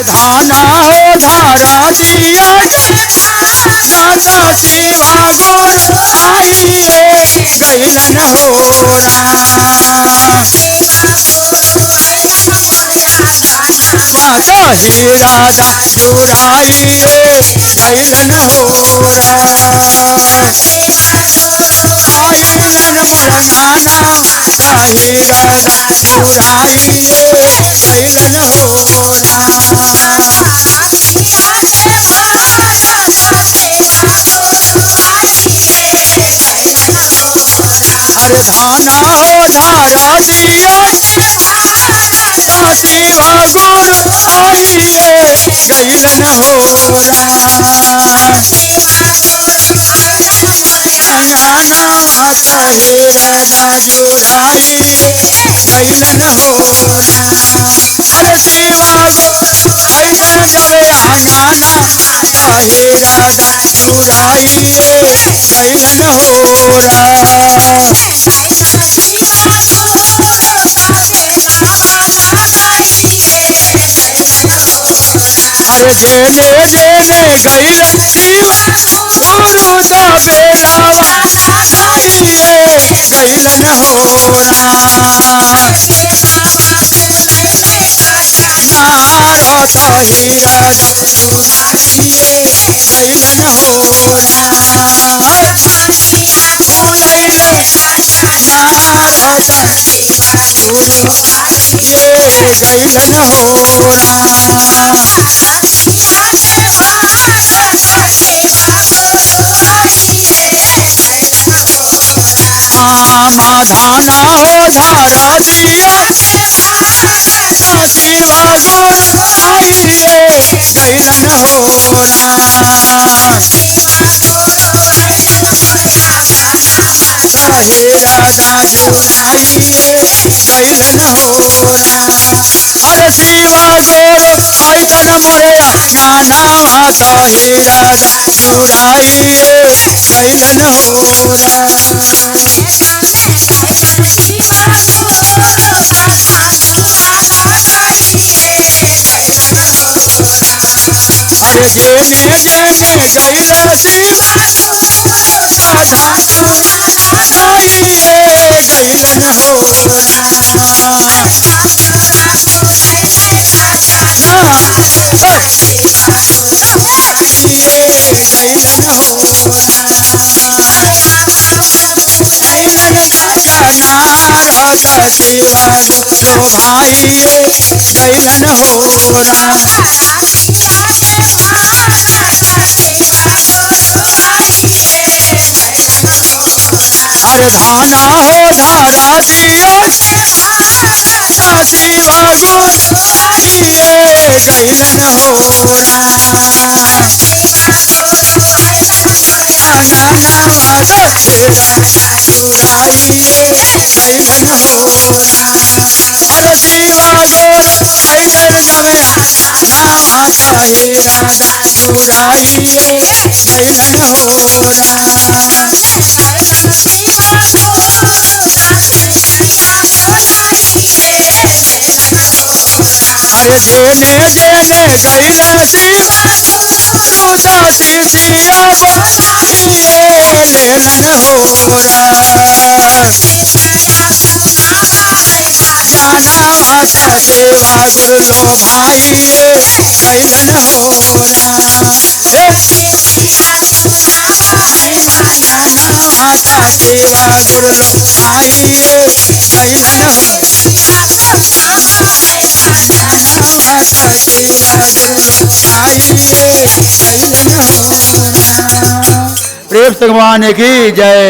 धाना हो धारा दिया दाता शिवा गुरु आइए गैलन होरा माता ही राधा जुराइए गैलन होरा आइलन मुरंगाना ताही राधा जुराइए गैलन होरा अरे धाना हो धारा दिया शिवा गुरु आइए गैलन होरा गंगाना माता ही राधा जुराइए गैलन होरा अरे शिवा ऐसन जब आंगना ताही राधा जुराइए गैलन होरा अरे जेने जेने गैलन शिवा गुरु दा बेलावा आइए गैलन होरा नारो ताही राधा जुराइए गैलन होरा भूलैले नारो ताही गुरु आइए गैलन होरा धाना हो धारा दिया शिवा गुरु आइए गैलन होरा ताही राधा जुराइए गैलन होरा अरे शिवा गुरु ऐसन मोरे गाना ताही राधा जुराइए गैलन होरा अरे जेने जेने गैला शिवा धाना आइए गैलन होरा गैलन होरा गैलन गंगानार होता शिवा गुरु भाइये गैलन होरा अरे धाना हो धारा दिया शिवा गुरु आइए गैलन होरा गंगाना माता तेरा जुराइए गैलन होरा अरे शिवा गुरु ऐसन जब आना माता ही राधा जुराइए गैलन होरा अरे जेने जेने गैला शिवा गुरु दासी सिया बोलाइए लेलन होरा जाना माता शिवा गुरु भाइये गैलन होरा महिमा जाना माता शिवा गुरु भाइये गैलन माता शिवा गुरु आइए गैलन होरा। प्रेम भगवान की जय।